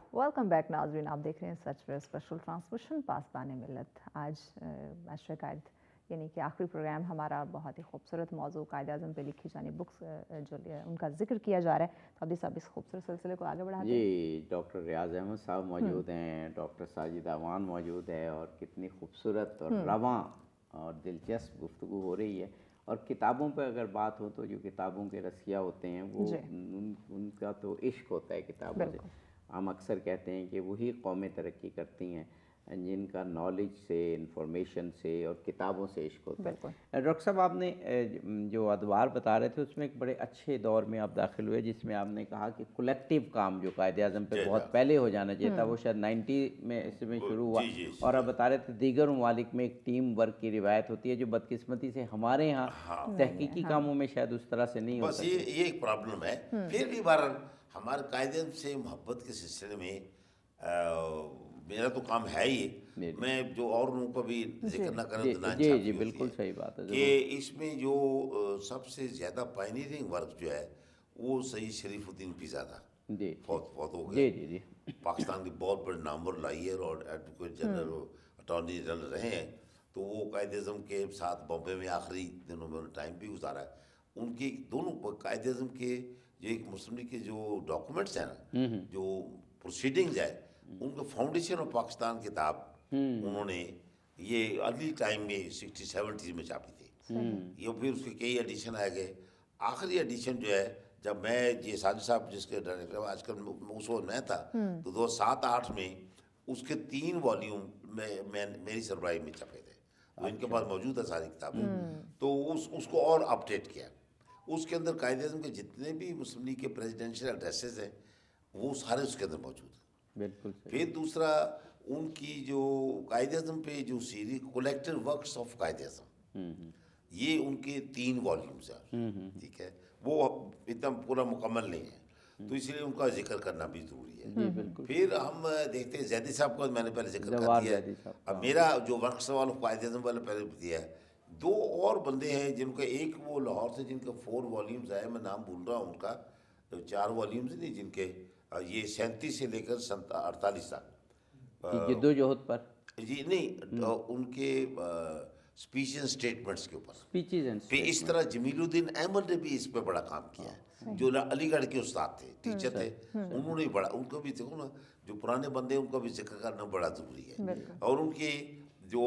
Welcome back नाज़रीन, आप देख रहे हैं सच में स्पेशल ट्रांसमिशन पासबान मिलत। आज मास्टर कायद यानी कि आखिरी प्रोग्राम हमारा बहुत ही खूबसूरत मौजू कायद आज़म पे लिखी जानी बुक्स जो उनका जिक्र किया जा रहा है। तो अभी सब इस खूबसूरत सिलसिले को आगे बढ़ाते हैं। जी, डॉक्टर रियाज़ अहमद साहब मौजूद हैं, डॉक्टर साजिद अवान मौजूद है और कितनी खूबसूरत और रवां और दिलचस्प गुफ्तगू हो रही है। और किताबों पर अगर बात हो तो जो किताबों के रसिया होते हैं वो उनका तो इश्क होता है किताबों से। हम अक्सर कहते हैं कि वही कौमें तरक्की करती हैं जिनका नॉलेज से, इंफॉर्मेशन से और किताबों से इश्क होता है। डॉक्टर साहब, आपने जो अदवार बता रहे थे उसमें एक बड़े अच्छे दौर में आप दाखिल हुए जिसमें आपने कहा कि कलेक्टिव काम जो कायदे आज़म पे बहुत पहले हो जाना चाहिए था वो शायद 90 में इसमें शुरू हुआ। और आप बता रहे थे दीगर ममालिक में एक टीम वर्क की रिवायत होती है जो बदकिस्मती से हमारे यहाँ तहकीकी कामों में शायद उस तरह से नहीं होता। बस ये एक प्रॉब्लम है। फिर भी बहरहाल हमारे कायदे से मोहब्बत के सिलसिले में मेरा तो काम है ही, मैं जो और लोगों को भी जिक्र ना करें तो ना जी बिल्कुल सही बात है कि इसमें जो सबसे ज़्यादा पायनियरिंग वर्क जो है वो सईद शरीफुद्दीन पिज़ा था। जी बहुत हो गए। जी जी पाकिस्तान की बहुत बड़े नामवर लॉयर और एडवोकेट जनरल अटॉर्नी जनरल रहे हैं। तो वो कायद-ए-आज़म के साथ बॉम्बे में आखिरी दिनों में टाइम भी गुजारा है। उनकी दोनों कायद-ए-आज़म के जो एक मुस्लिम लीग के जो डॉक्यूमेंट्स हैं ना, जो प्रोसीडिंग्स है, उनका फाउंडेशन ऑफ पाकिस्तान किताब उन्होंने ये अर्ली टाइम में 60-70 में छापी थी। ये फिर उसके कई एडिशन आ गए। आखिरी एडिशन जो है जब मैं ये साजिद साहब जिसके डायरेक्टर आजकल उस वक्त मैं था तो 2007-8 में उसके 3 वॉल्यूम मेरी सरबराही में छपे थे। वो इनके पास मौजूद है सारी किताबें। तो उसको और अपडेट किया। उसके अंदर कायद-ए-आज़म के जितने भी मुस्लिम लीग के प्रेसिडेंशियल एड्रेसेस हैं वो सारे उसके अंदर मौजूद हैं। बिल्कुल। फिर दूसरा उनकी जो कायद-ए-आज़म पे जो series collective works of Quaid-e-Azam, ये उनके 3 वॉल्यूम्स हैं। ठीक है, वो इतना पूरा मुकम्मल नहीं है तो इसलिए उनका जिक्र करना भी ज़रूरी है। फिर हम देखते हैं ज़ैदी साहब का मैंने पहले जिक्र कर दिया है। अब मेरा जो वर्क्स वाला कायद-ए-आज़म वाला पहले दिया है। 2 और बंदे हैं जिनका एक वो लाहौर से जिनका 4 वॉल्यूम्स आए, मैं नाम भूल रहा हूँ उनका। 4 वॉल्यूम्स नहीं जिनके ये 37 से लेकर 48 तक जिद्दोजहद पर जी नहीं उनके स्पीच एंड स्टेटमेंट्स के ऊपर स्पीचेज एंड फिर इस तरह जमीलुद्दीन अहमद ने भी इस पे बड़ा काम किया है, जो अलीगढ़ के उस्ताद थे, टीचर थे। उन्होंने भी बड़ा, उनको भी देखो ना, जो पुराने बंदे उनका भी जिक्र करना बड़ा ज़रूरी है। और उनके जो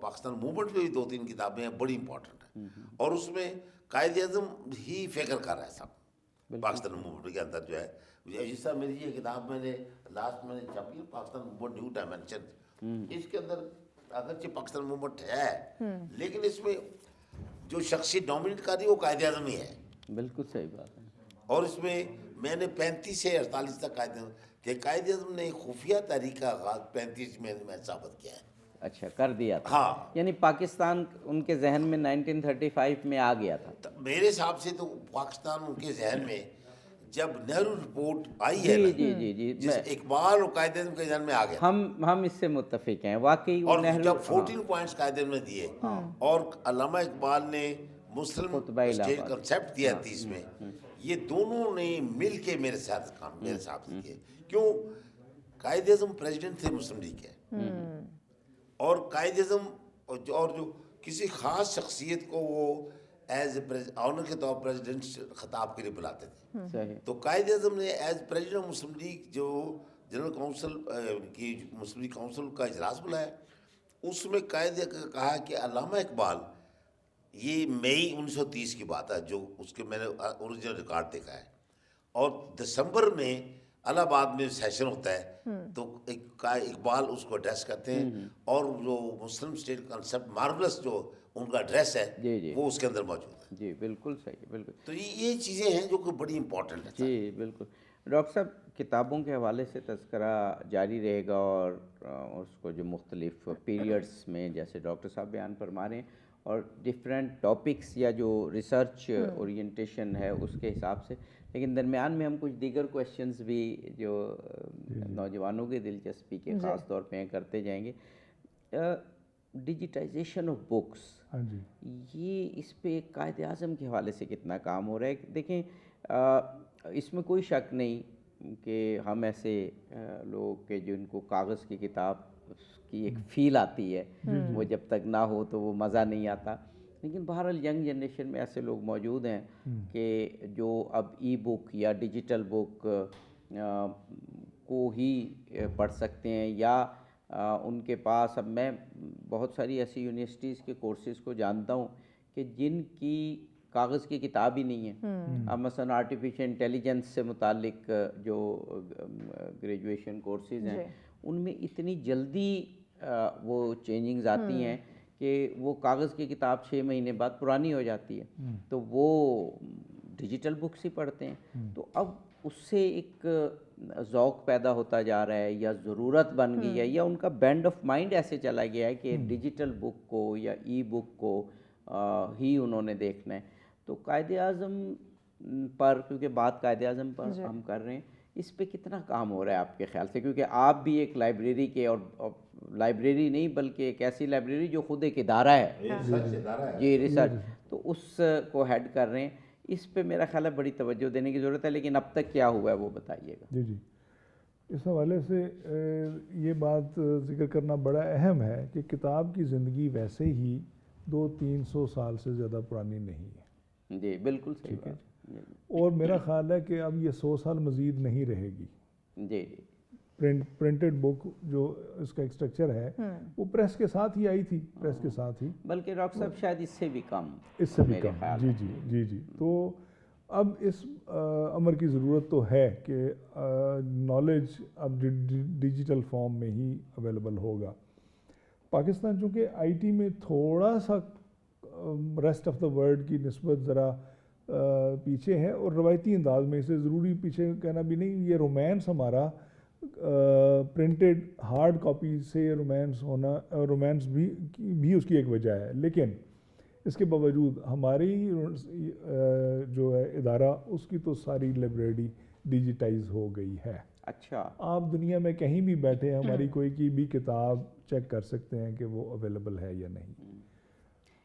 पाकिस्तान मूवमेंट में भी 2-3 किताबें हैं बड़ी इंपॉर्टेंट है। और उसमें कायद-ए-आज़म ही फिक्र कर रहा है सब पाकिस्तान मूवमेंट के अंदर जो है। जिस तरह मेरी ये किताब मैंने लास्ट मैंने छपी है पाकिस्तान मूवमेंट न्यू डायमेंशन, इसके अंदर अगरचे पाकिस्तान मूवमेंट है लेकिन इसमें जो शख्सी डोमिनेट कर रही है वो कायद-ए-आज़म ही है। बिल्कुल सही बात है। और इसमें मैंने 35 से 48 तक कायद-ए-आज़म ने खुफिया तहरीक का आगाज़ 35 में साबित किया है। अच्छा, कर दिया था। हाँ, यानी पाकिस्तान उनके जहन में 1935 में आ गया था। तो मेरे हिसाब से तो पाकिस्तान उनके जहन में जब नेहरू रिपोर्ट आई है जी ना, जी जी जी जिस इकबाल और कायद-ए-आज़म के जहन में आ गया, हम इससे मुत्तफिक हैं वाकई। और जब 14 पॉइंट्स कायदे ने दिए और अल्लामा इकबाल ने मुस्लिम स्टेट कंसेप्ट दिया 30 में, ये दोनों ने मिल के मेरे साथ काम मेरे हिसाब से किए। क्यों? कायद-ए-आज़म प्रेसिडेंट थे मुस्लिम लीग के, और कायद-ए-आज़म और जो किसी खास शख्सियत को वो एज ऑनर के तौर पर प्रेसिडेंट खिताब के लिए बुलाते थे। तो कायद-ए-आज़म ने as president of Muslim League जो जनरल काउंसिल की मुस्लिम लीग काउंसिल का इजलास बुलाया, उसमें कायदे कहा कि अल्लामा इकबाल, ये मई 1930 की बात है जो उसके मैंने ओरिजिनल रिकॉर्ड देखा है, और दिसंबर में इलाहाबाद में सेशन होता है तो इकबाल उसको एड्रेस करते हैं और जो मुस्लिम स्टेट कंसेप्ट मार्वलस जो उनका एड्रेस है वो उसके अंदर मौजूद है। जी बिल्कुल सही, बिल्कुल। तो ये चीज़ें हैं जो कि बड़ी इंपॉर्टेंट है। जी बिल्कुल। डॉक्टर साहब, किताबों के हवाले से तज़किरा जारी रहेगा और उसको जो मुख्तलिफ पीरियड्स में जैसे डॉक्टर साहब बयान फरमा रहे हैं और डिफरेंट टॉपिक्स या जो रिसर्च ओरिएंटेशन है उसके हिसाब से, लेकिन दरमियान में हम कुछ दीगर क्वेश्चंस भी जो नौजवानों की दिलचस्पी के ख़ास तौर पे करते जाएंगे। डिजिटाइजेशन ऑफ बुक्स, ये इस पे कायद-ए-आज़म के हवाले से कितना काम हो रहा है? देखें, इसमें कोई शक नहीं, کہ ہم ایسے لوگ کہ جن کو کاغذ کی کتاب کی ایک فیل آتی ہے، وہ جب تک نہ ہو تو وہ مزہ نہیں آتا. لیکن بہرحال ینگ جنریشن میں ایسے لوگ موجود ہیں کہ جو اب ای بک یا ڈیجیٹل بک کو ہی پڑھ سکتے ہیں، یا ان کے پاس، اب میں بہت ساری ایسی یونیورسٹیز کے کورسز کو جانتا ہوں کہ جن کی کاغذ کی کتاب ہی نہیں ہے. اب مثلاً آرٹیفیشل انٹیلیجنس سے متعلق جو گریجویشن کورسز ہیں ان میں اتنی جلدی وہ چینجنگز آتی ہیں کہ وہ کاغذ کی کتاب 6 مہینے بعد پرانی ہو جاتی ہے، تو وہ ڈیجیٹل بکس ہی پڑھتے ہیں. تو اب اس سے ایک ذوق پیدا ہوتا جا رہا ہے، یا ضرورت بن گئی ہے، یا ان کا بینڈ آف مائنڈ ایسے چلا گیا ہے کہ ڈیجیٹل بک کو یا ای بک کو ہی انہوں نے دیکھنا ہے. تو قائد اعظم پر، کیونکہ بات قائد اعظم پر ہم کر رہے ہیں، اس پہ کتنا کام ہو رہا ہے آپ کے خیال سے؟ کیونکہ آپ بھی ایک لائبریری کے، اور لائبریری نہیں بلکہ ایک ایسی لائبریری جو خود ایک ادارہ ہے، جی ریسرچ، تو اس کو ہیڈ کر رہے ہیں. اس پہ میرا خیال ہے بڑی توجہ دینے کی ضرورت ہے. لیکن اب تک کیا ہوا ہے وہ بتائیے گا. جی اس حوالے سے یہ بات ذکر کرنا بڑا اہم ہے کہ کتاب کی زندگی ویسے ہی 200-300 سال سے زیادہ پرانی نہیں ہے. جی بالکل صحیح ٹھیک ہے، اور میرا خیال ہے کہ اب یہ 100 سال مزید نہیں رہے گی. جی پرنٹڈ بک جو اس کا ایک اسٹرکچر ہے وہ پریس کے ساتھ ہی آئی تھی، پریس کے ساتھ ہی، بلکہ ڈاکٹر صاحب شاید اس سے بھی کم. جی. تو اب اس امر کی ضرورت تو ہے کہ نالج اب ڈیجیٹل فارم میں ہی اویلیبل ہوگا. پاکستان چونکہ آئی ٹی میں تھوڑا سا ریسٹ آف دا ورلڈ کی نسبت ذرا پیچھے ہے، اور روایتی انداز میں اسے ضروری پیچھے کہنا بھی نہیں. یہ رومانس ہمارا پرنٹڈ ہارڈ کاپی سے رومانس ہونا، رومانس بھی اس کی ایک وجہ ہے. لیکن اس کے باوجود ہماری جو ہے ادارہ، اس کی تو ساری لائبریری ڈیجیٹائز ہو گئی ہے. اچھا، آپ دنیا میں کہیں بھی بیٹھے ہماری کوئی کی بھی کتاب چیک کر سکتے ہیں کہ وہ اویلیبل ہے یا نہیں.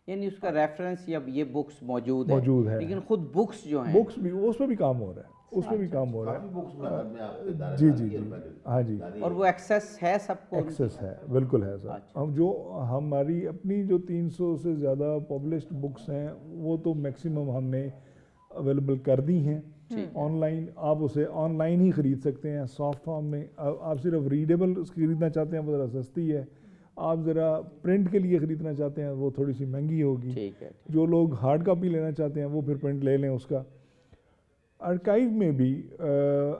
یعنی اس کا ریفرنس یا یہ بکس موجود ہے، لیکن خود بکس جو ہیں، بکس بھی اس پہ بھی کام ہو رہا ہے، اس پہ بھی کام ہو رہا ہے. جی ہاں جی. اور وہ ایکسیس ہے سب کو؟ ایکسیس ہے، بالکل ہے سر. ہم جو ہماری اپنی جو 300 سے زیادہ پبلشڈ بکس ہیں وہ تو میکسیمم ہم نے اویلیبل کر دی ہیں آن لائن. آپ اسے آن لائن ہی خرید سکتے ہیں سافٹ فارم میں. آپ صرف ریڈیبل خریدنا چاہتے ہیں وہ ذرا سستی ہے. آپ ذرا پرنٹ کے لیے خریدنا چاہتے ہیں وہ تھوڑی سی مہنگی ہوگی. جو لوگ ہارڈ کاپی لینا چاہتے ہیں وہ پھر پرنٹ لے لیں اس کا. آرکائیو میں بھی،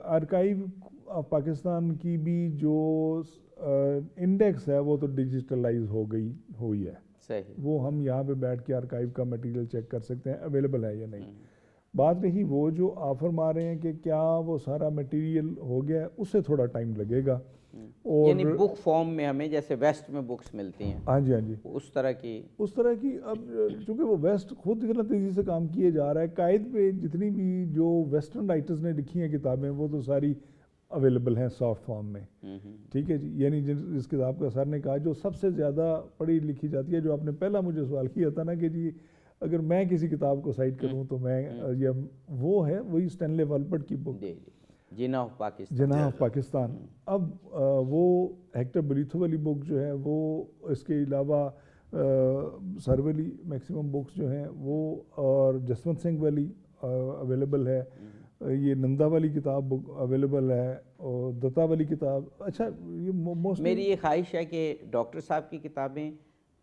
آرکائیو پاکستان کی بھی جو انڈیکس ہے وہ تو ڈیجیٹلائز ہوئی ہے. صحیح. وہ ہم یہاں پہ بیٹھ کے آرکائیو کا مٹیریل چیک کر سکتے ہیں اویلیبل ہے یا نہیں. بات رہی وہ جو آپ فرما رہے ہیں کہ کیا وہ سارا مٹیریل ہو گیا ہے، اس سے تھوڑا ٹائم لگے گا. یعنی بک فارم میں ہمیں جیسے ویسٹ میں بکس ملتی ہیں، ہاں جی اس طرح کی اب چونکہ وہ ویسٹ خود اتنا تیزی سے کام کیے جا رہا ہے. قائد پہ جتنی بھی جو ویسٹرن رائٹرز نے لکھی ہیں کتابیں وہ تو ساری اویلیبل ہیں سافٹ فارم میں. ٹھیک ہے جی. یعنی جس کتاب کا سر نے کہا جو سب سے زیادہ پڑھی لکھی جاتی ہے، جو آپ نے پہلا مجھے سوال کیا تھا نا کہ جی اگر میں کسی کتاب کو سائٹ کروں تو میں وہ ہے وہی اسٹینلے والپٹ کی بک جناح آف پاکستان. اب وہ ہیکٹر بلیتھو والی بک جو ہے وہ، اس کے علاوہ سر والی میکسیمم بکس جو ہیں وہ، اور جسونت سنگھ والی اویلیبل ہے. یہ نندا والی کتاب بک اویلیبل ہے، اور دتا والی کتاب. اچھا، یہ میری یہ خواہش ہے کہ ڈاکٹر صاحب کی کتابیں،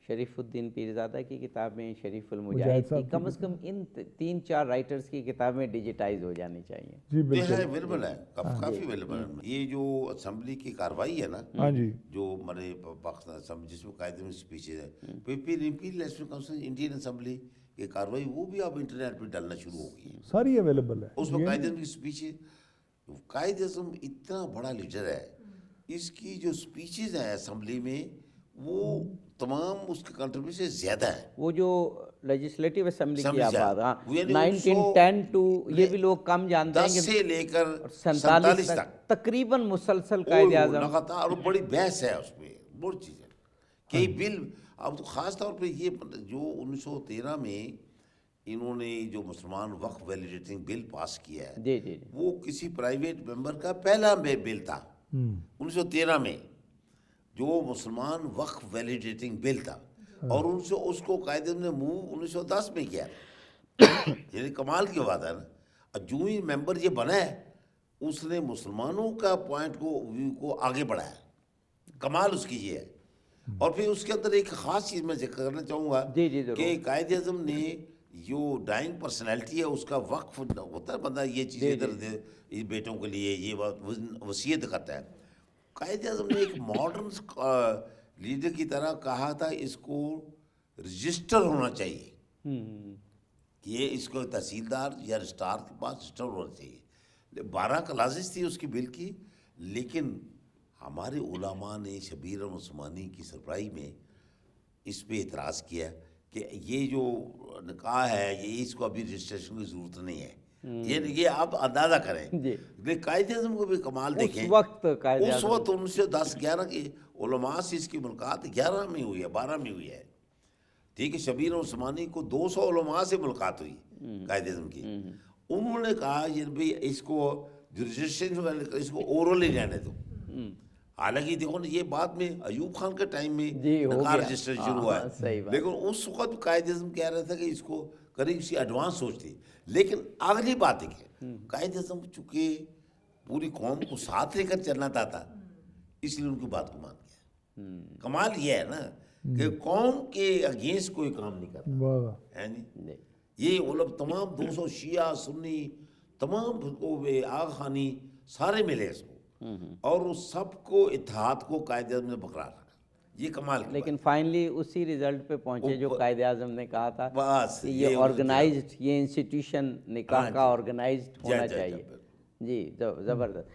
شریف الدین پیرزادہ کی کتابیں، شریف المجاہد کی، کم از کم ان 3-4 رائٹرز کی کتابیں ڈیجیٹائز ہو جانی چاہیے. جی بالکل اویلیبل ہے، کافی اویلیبل ہے. یہ جو اسمبلی کی کاروائی ہے نا، ہاں جی، جو ہمارے پاکستان اسمبلی جس میں قائد میں اسپیچز ہے، Imperial national council Indian assembly یہ کاروائی وہ بھی اب انٹرنیٹ پہ ڈالنا شروع ہو گئی ہے. ساری اویلیبل ہے. اس میں قائد اعظم کی اسپیچ ہے. قائد اعظم اتنا بڑا لیڈر ہے، اس کی جو اسپیچز ہیں اسمبلی میں وہ تمام اس کے کنٹریبیوشن زیادہ ہے. وہ جو لیجسلیٹو اسمبلی کی آباد 1910 ٹو، یہ بھی لوگ کم جانتے ہیں کہ 10 سے لے کر 47 تک تقریباً مسلسل قائد اعظم لگاتار، اور بڑی بحث ہے اس میں، بڑی چیز ہے. کئی بل اب تو خاص طور پہ یہ جو 1913 میں इन्होंने जो मुसलमान वक्फ वैलिडेटिंग बिल पास किया है, जी जी जी, वो किसी प्राइवेट मेंबर का पहला बिल था 1913 में, जो मुसलमान वक्फ वैलिडेटिंग बिल था, और उनसे उसको कायदे ने मूव 1910 में किया। ये कमाल की बात है ना। और जो ही मेंबर ये बना है, उसने मुसलमानों का पॉइंट को व्यू को आगे बढ़ाया। कमाल उसकी ये है। और फिर उसके अंदर एक ख़ास चीज़ मैं जिक्र करना चाहूँगा जी जी, जरूर। कि कायदे आज़म ने जो डाइंग पर्सनैलिटी है उसका वक्फ होता है, बंदा ये चीज़ इधर दे इस बेटों के लिए ये वसीयत करता है। कायदे आज़म ने एक मॉडर्न लीडर की तरह कहा था इसको रजिस्टर होना चाहिए, कि ये इसको तहसीलदार या रजिस्ट्रार के पास रजिस्टर होना चाहिए। 12 क्लासेस थी उसकी बिल की, लेकिन हमारे उलमा ने शबीर उस्मानी की सरबराही में इस पे एतराज़ किया कि ये जो निकाह है ये इसको अभी रजिस्ट्रेशन की ज़रूरत नहीं है। ये आप अंदाज़ा करें। लेकिन कायदे आज़म को भी कमाल देखें, उस वक्त 1910-11 की उलमा से इसकी मुलाकात 11 में हुई है, 12 में हुई है। ठीक है, शबीर उस्मानी को 200 उलमा से मुलाकात हुई कायदे आज़म की। उन्होंने कहा ये भाई इसको रजिस्ट्रेशन इसको ओरल ही रहने दो। हालांकि देखो ना, ये बाद में अयूब खान के टाइम में निकाह रजिस्ट्रेशन शुरू हुआ है, लेकिन उस वक्त कायदे आज़म कह रहा था कि इसको करीब सी एडवांस सोच थी। लेकिन अगली बात है कि कायदे आज़म चूँकि पूरी कौम को साथ लेकर चलना चाहता, इसलिए उनकी बात को मान गया। कमाल ये है ना कि कौम के अगेंस्ट कोई काम नहीं करता है नहीं। ये मतलब तमाम 200 शिया सुन्नी तमाम आगा खानी सारे मिले इसको, और उस सबको इत्तेहाद को कायदे आज़म ने बरकरार रखा। ये कमाल की लेकिन फाइनली उसी रिजल्ट पे पहुंचे जो कायदे आज़म ने कहा था, बस कि ये ऑर्गेनाइज्ड, ये इंस्टीट्यूशन निकाह का ऑर्गेनाइज्ड होना चाहिए। जी, ज़बरदस्त।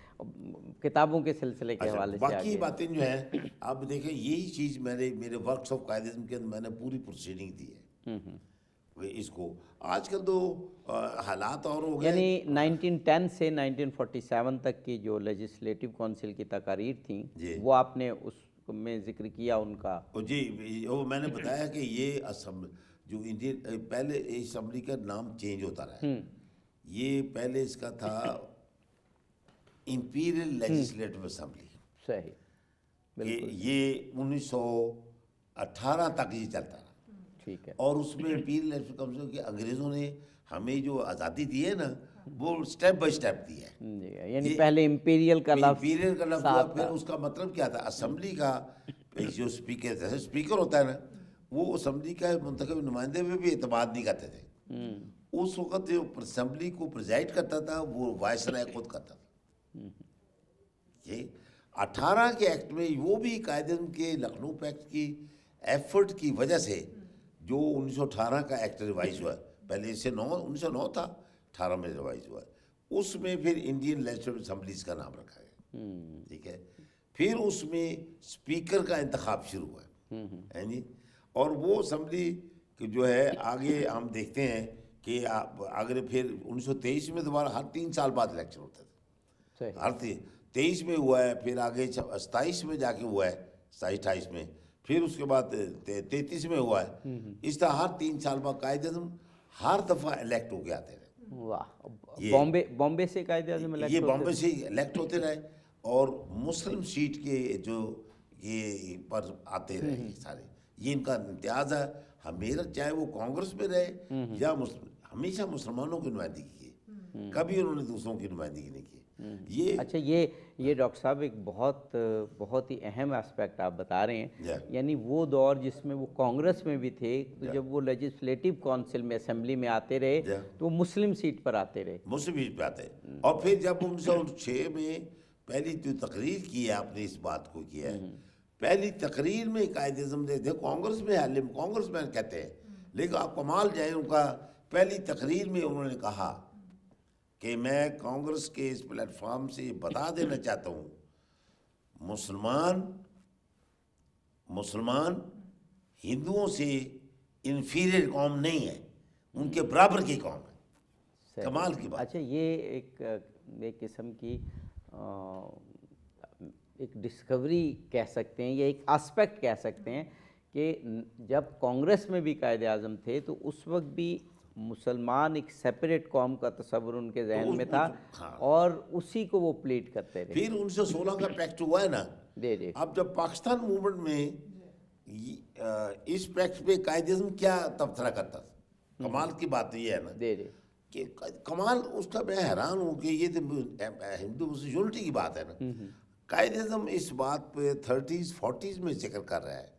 किताबों के सिलसिले के हवाले से बाकी बातें जो हैं, अब देखें यही चीज़ मेरे वर्क्स ऑफ कायदे आज़म के अंदर मैंने पूरी प्रोसीडिंग दी है। इसको आजकल तो हालात और हो गए, यानी 1910 से 1947 तक की जो लेजिस्लेटिव काउंसिल की तकारीर थी, वो आपने उसमें जिक्र किया उनका। जी, वो मैंने बताया कि ये जो इंडियन पहले असम्बली का नाम चेंज होता रहा। ये पहले इसका था इंपीरियल लेजिस्लेटिव असेंबली। सही, बिल्कुल। ये 1918 तक ये चलता रहा। ठीक है। और उसमें इंपीरियल लेजिस्लेटिव काउंसिल के अंग्रेज़ों ने हमें जो आज़ादी दी है ना, वो स्टेप बाय स्टेप दी है। यानी पहले इंपीरियल का लफ्ज़ हुआ, फिर उसका मतलब क्या था, असेंबली का जो स्पीकर, जैसे स्पीकर होता है ना, वो असेंबली का मुंतखब नुमाइंदे में भी एतमाद नहीं करते थे। उस वक्त जो असेंबली को प्रिजाइड करता था वो वायसराय खुद करता था। ये 18 के एक्ट में वो भी कायदे के लखनऊ पैक्ट की एफर्ट की वजह से जो 1918 का एक्ट रिवाइज हुआ, पहले इससे 1909 था, 18 में रिवाइज हुआ, उसमें फिर इंडियन लेजिस्लेटिव असेंबलीज का नाम रखा गया। ठीक है, फिर उसमें स्पीकर का इंतखाब शुरू हुआ है नहीं, और वो असेंबली जो है आगे हम देखते हैं कि अगर फिर 1923 में दोबारा हर 3 साल बाद इलेक्शन होता था। हर 23 में हुआ है, फिर आगे 27 में जाके हुआ है, 27-28 में, फिर उसके बाद 33 में हुआ है। इस तरह हर 3 साल बाद कायदे आज़म हर दफ़ा इलेक्ट होके आते रहे। वाह, बॉम्बे से कायदे आज़म इलेक्ट, ये बॉम्बे से इलेक्ट होते रहे, और मुस्लिम सीट के जो ये पर आते रहे सारे। ये इनका इम्तियाज़ है, हमेशा चाहे वो कांग्रेस में रहे या हमेशा मुसलमानों की नुमाइंदगी की, कभी उन्होंने दूसरों की नुमाइंदगी नहीं की। ये अच्छा, ये डॉक्टर साहब एक बहुत ही अहम एस्पेक्ट आप बता रहे हैं। यानी वो दौर जिसमें वो कांग्रेस में भी थे, तो जब वो लेजिस्लेटिव काउंसिल में, असेंबली में आते रहे, तो मुस्लिम सीट पर आते रहे, मुस्लिम सीट पर आते। और फिर जब 1906 में पहली जो तकरीर की है, आपने इस बात को किया है, पहली तकरीर में कायदे आज़म ने, देखो कांग्रेस में है, कांग्रेस में कहते हैं, लेकिन आप कमाल जाए, उनका पहली तकरीर में उन्होंने कहा कि मैं कांग्रेस के इस प्लेटफॉर्म से बता देना चाहता हूँ, मुसलमान हिंदुओं से इन्फीरियर कौम नहीं है, उनके बराबर की कौम है। कमाल की बात। अच्छा, ये एक किस्म की एक डिस्कवरी कह सकते हैं, या एक एस्पेक्ट कह सकते हैं कि जब कांग्रेस में भी कायदे आज़म थे, तो उस वक्त भी मुसलमान एक सेपरेट कौम का तस्वुर उनके जहन में था, हाँ। और उसी को वो प्लीड करते रहे। फिर 1916 का पैक्ट हुआ है ना, जी अब जब पाकिस्तान मूवमेंट में इस पैक्ट पे कायदे-ए-आज़म क्या तबसरा करता था, कमाल की बात ये है ना जी कि कमाल उसका, मैं हैरान हूँ कि ये तो हिंदू मुस्लिम यूनिटी की बात है ना। कायदे-ए-आज़म इस बात पे 30s 40s में जिक्र कर रहा है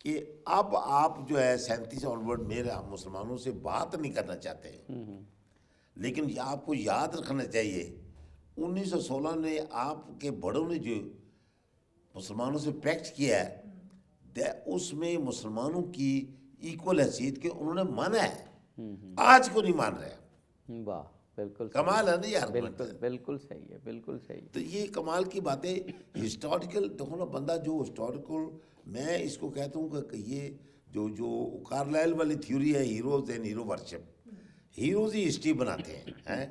कि अब आप जो है 37 ऑनवर्ड मेरे मुसलमानों से बात नहीं करना चाहते हैं, लेकिन ये आपको याद रखना चाहिए 1916 ने आपके बड़ों ने जो मुसलमानों से पैक्ट किया है उसमें मुसलमानों की इक्वल हैसियत के उन्होंने माना है, आज को नहीं मान रहे। वाह, बिल्कुल कमाल है ना यार। बिल्कुल बिल्कुल सही है, बिल्कुल सही है। तो ये कमाल की बातें हिस्टोरिकल, देखो ना बंदा जो हिस्टोरिकल, मैं इसको कहता हूँ कि ये जो जो कार्लाइल वाली थ्योरी है heroes and hero worship, heroes he history बनाते हैं,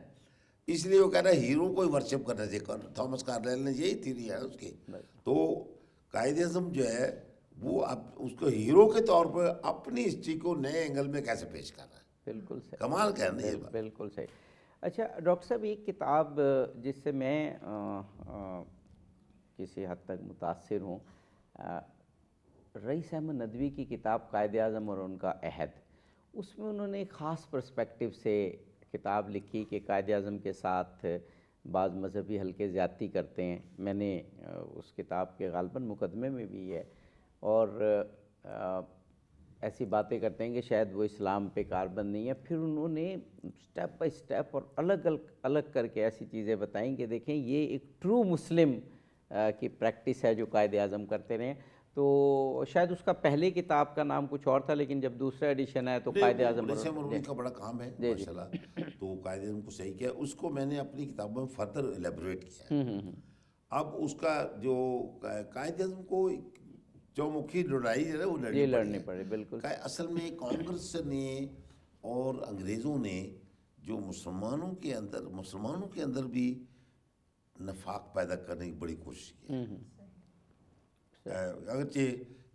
इसलिए वो कह रहा है हीरो को ही वर्शिप करना चाहिए। थॉमस कार्लाइल ने यही थ्योरी है उसकी। तो कायदे-ए-आज़म जो है वो अब उसको हीरो के तौर पर अपनी हिस्ट्री को नए एंगल में कैसे पेश कर रहा है, बिल्कुल सही, कमाल का है ना ये बात। बिल्कुल सही। अच्छा डॉक्टर साहब, एक किताब जिससे मैं किसी हद तक मुतासिर हूँ, रईस अहमद नदवी की किताब कायदे-ए-आज़म और उनका अहद, उसमें उन्होंने एक ख़ास पर्सपेक्टिव से किताब लिखी कि कायदे-ए-आज़म के साथ बाज़ मजहबी हल्के ज़्यादती करते हैं। मैंने उस किताब के ग़ालिबन मुकदमे में भी है, और ऐसी बातें करते हैं कि शायद वो इस्लाम पे कारबंद नहीं है। फिर उन्होंने स्टेप बाय स्टेप और अलग अलग करके ऐसी चीज़ें बताई कि देखें ये एक ट्रू मुस्लिम की प्रैक्टिस है जो कायदे-ए-आज़म करते रहे। तो शायद उसका पहले किताब का नाम कुछ और था, लेकिन जब दूसरा एडिशन आया तो कायदे-ए-आज़म का बड़ा काम है माशाल्लाह। तो कायदे-ए-आज़म को सही किया, उसको मैंने अपनी किताबों में फर्दर एलेबोरेट किया है। अब उसका जो कायदे-ए-आज़म को चौमुखी लड़ाई है ना वो लड़नी पड़ी, बिल्कुल। असल में कांग्रेस ने और अंग्रेज़ों ने जो मुसलमानों के अंदर भी नफाक पैदा करने की बड़ी कोशिश की। अगरचे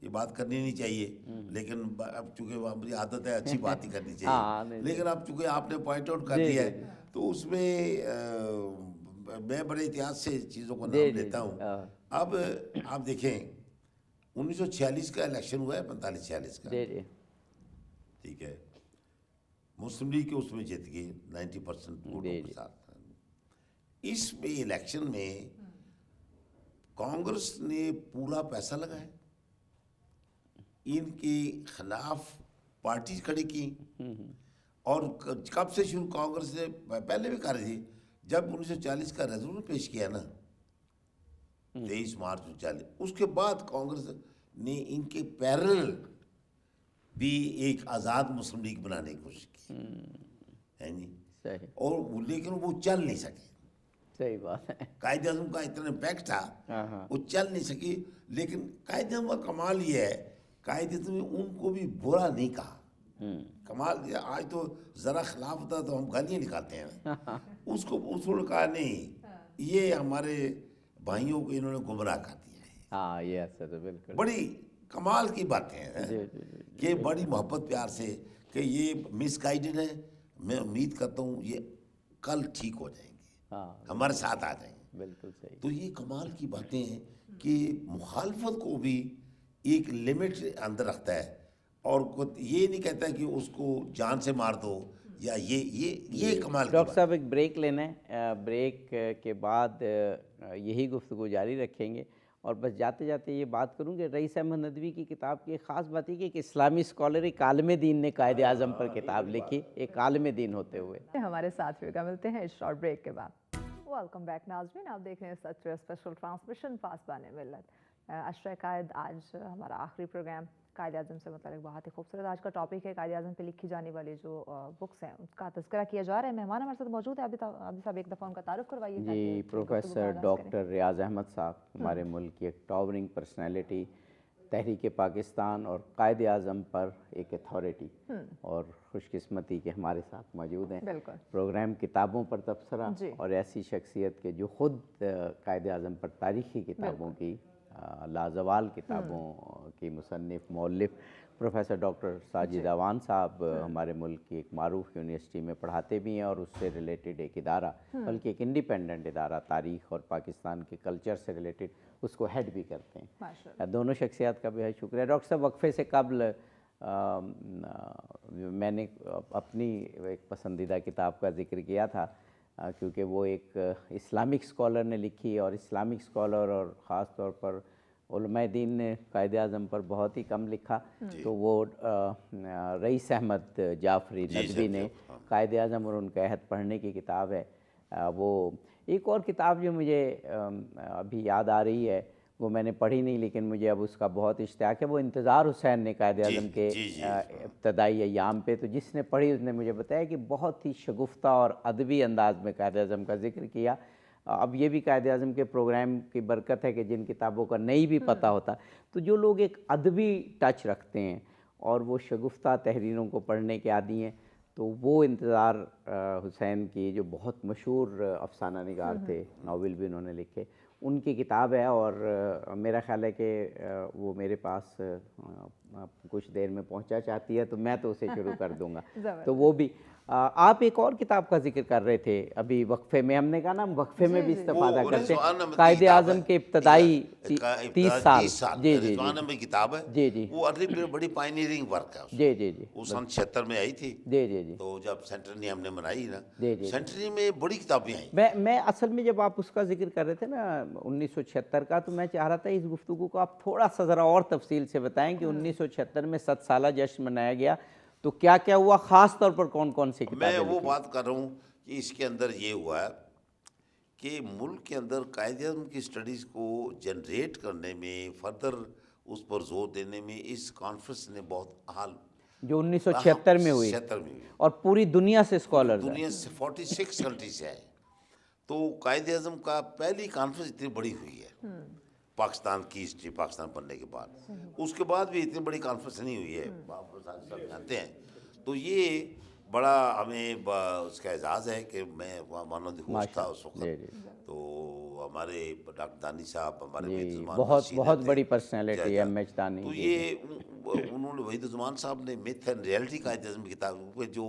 ये बात करनी नहीं चाहिए, लेकिन अब चूंकि हमारी आदत है अच्छी बात ही करनी चाहिए, लेकिन अब चूंकि आपने पॉइंट आउट कर दिया है तो उसमें मैं बड़े इतिहास से चीज़ों को नाम लेता हूँ। अब आप देखें 1946 का इलेक्शन हुआ है, 45-46 का, ठीक है, मुस्लिम लीग के उसमें जीत गई 90% वोटों के साथ। इसमें इलेक्शन में कांग्रेस ने पूरा पैसा लगाया, इनके खिलाफ पार्टी खड़ी की, और कब से शुरू कांग्रेस ने पहले भी कर रही थी, जब 1940 का रेजोल्यूशन पेश किया ना 23 मार्च 1940, उसके बाद कांग्रेस ने इनके पैरेलल भी एक आज़ाद मुस्लिम लीग बनाने की कोशिश की है जी, सही। और लेकिन वो चल नहीं सके। सही बात है। कायदे-ए-आज़म का इतना इम्पैक्ट था, वो चल नहीं सकी। लेकिन कायदे-ए-आज़म का कमाल ये है, कायदे-ए-आज़म ने उनको भी बुरा नहीं कहा। कमाल, आज तो ज़रा खिलाफ होता तो हम गालियाँ निकालते हैं उसको कहा नहीं, ये हमारे भाइयों को इन्होंने गुमराह कर दिया है। हाँ ये ऐसा तो बिल्कुल बड़ी कमाल की बातें हैं कि बड़ी मोहब्बत प्यार से कि ये मिसगाइडेड है, मैं उम्मीद करता हूँ ये कल ठीक हो जाएंगे, हमारे साथ आ जाएंगे। बिल्कुल सही। तो ये कमाल की बातें हैं कि मुखालफत को भी एक लिमिट अंदर रखता है, और ये नहीं कहता कि उसको जान से मार दो, या ये कमाल। डॉक्टर साहब एक ब्रेक लेना है, ब्रेक के बाद यही गुफ्तगू जारी रखेंगे। और बस जाते जाते ये बात करूँ कि रईस अहमद नदवी की किताब की एक ख़ास बात है कि एक इस्लामी स्कॉलर, एक आलिम दीन ने कायदे-ए-आज़म पर किताब लिखी, एक आलिम दीन होते हुए। हमारे साथ होगा, मिलते हैं इस शॉर्ट ब्रेक के बाद। वेलकम बैक नाज़रीन, आप देख रहे हैं सच स्पेशल ट्रांसमिशन पासबान मिल्लत। अशरा कायद, आज हमारा आखिरी प्रोग्राम कायदे-ए-आज़म से मतलब बहुत ही खूबसूरत आज का टॉपिक है। कायदे-ए-आज़म पे लिखी जाने वाली जो बुक्स हैं उसका तज़किरा किया जा रहा है। मेहमान हमारे साथ मौजूद है, अभी साहब एक दफ़ा उनका तारुफ करवाइए। जी, प्रोफेसर डॉक्टर रियाज अहमद साहब, हमारे मुल्क की एक टॉवरिंग पर्सनैलिटी, तहरीक पाकिस्तान और कायदे-ए-आज़म पर एक अथॉरिटी, और खुशकिस्मती के हमारे साथ मौजूद हैं। प्रोग्राम किताबों पर तबसरा और ऐसी शख्सियत के जो ख़ुद कायदे-ए-आज़म पर तारीख़ी किताबों की लाजवाल किताबों की मुसन्निफ़, मौलिफ़, प्रोफेसर डॉक्टर साजिद अवान साहब हमारे मुल्क की एक मारूफ यूनिवर्सिटी में पढ़ाते भी हैं और उससे रिलेटेड एक इदारा, बल्कि एक इंडिपेंडेंट इदारा तारीख़ और पाकिस्तान के कल्चर से रिलेटेड उसको हेड भी करते हैं। दोनों शख्सियत का बेहद शुक्रिया। डॉक्टर साहब, वक्फे से कबल मैंने अपनी एक पसंदीदा किताब का जिक्र किया था, क्योंकि वो एक इस्लामिक स्कॉलर ने लिखी, और इस्लामिक स्कॉलर और ख़ास तौर पर उलमाए दीन ने कायदे आज़म पर बहुत ही कम लिखा, तो वो रईस अहमद जाफरी नदवी ने कायदे आज़म और उनका अहद पढ़ने की किताब है। वो एक और किताब जो मुझे अभी याद आ रही है, वो मैंने पढ़ी नहीं लेकिन मुझे अब उसका बहुत इश्तियाक है, वो इंतज़ार हुसैन ने कायदे आज़म के इब्तदाई अय्याम पे, तो जिसने पढ़ी उसने मुझे बताया कि बहुत ही शगुफ्ता और अदबी अंदाज में कायदे आज़म का जिक्र किया। अब ये भी कायदे आज़म के प्रोग्राम की बरकत है कि जिन किताबों का नहीं भी पता होता, तो जो लोग एक अदबी टच रखते हैं और वो शगुफ्ता तहरीरों को पढ़ने के आदी हैं, तो वो इंतज़ार हुसैन की, जो बहुत मशहूर अफसाना निगार थे, नावल भी उन्होंने लिखे, उनकी किताब है। और मेरा ख्याल है कि वो मेरे पास कुछ देर में पहुंचा चाहती है, तो मैं तो उसे शुरू कर दूंगा। तो वो भी आप एक और किताब का जिक्र कर रहे थे अभी वक्फे में, हमने कहा ना वक्फे में भी इस्तेफादा करते हैं, कायदे आज़म के इब्तदाई 30 साल। जी जी में किताब है जी जी, वो अर्ली बड़ी पायनियरिंग वर्क है। जी जी जी, वो सन 76 में आई थी। जी जी जी, तो जब सेंटरनी हमने बनाई ना, जी जी, सेंटरनी में बड़ी किताबें आई। मैं असल में जब आप उसका जिक्र कर रहे थे ना 1976 का, तो मैं चाह रहा था इस गुफ्तगू को आप थोड़ा सा ज़रा और तफसील से बताएं कि 1976 में 7 साला जश्न मनाया गया, तो क्या क्या हुआ, ख़ास तौर पर कौन कौन सी किताबें? मैं वो बात कर रहा हूँ कि इसके अंदर ये हुआ है कि मुल्क के अंदर कायदे-ए-आज़म की स्टडीज़ को जनरेट करने में, फर्दर उस पर जोर देने में इस कॉन्फ्रेंस ने बहुत हाल, जो 1976 में हुई, 76 में हुई, और पूरी दुनिया से स्कॉलर, दुनिया से 46 कंट्री से आए। तो कायदे-ए-आज़म का पहली कॉन्फ्रेंस इतनी बड़ी हुई है पाकिस्तान की हिस्ट्री, पाकिस्तान बनने के बाद। उसके बाद भी इतनी बड़ी कॉन्फ्रेंस नहीं हुई है, आप सब जानते हैं। तो ये बड़ा हमें उसका एजाज़ है कि मैं वहाँ वन ऑफ द होस्ट था उस वक्त। तो हमारे डॉक्टर दानी साहब, हमारे बहुत बड़ी पर्सनैलिटी है एम एच दानी। तो ये उन्होंने वहीदुज़्ज़मान साहब ने मिथ एंड रियलिटी कायदे-ए-आज़म की किताब पे जो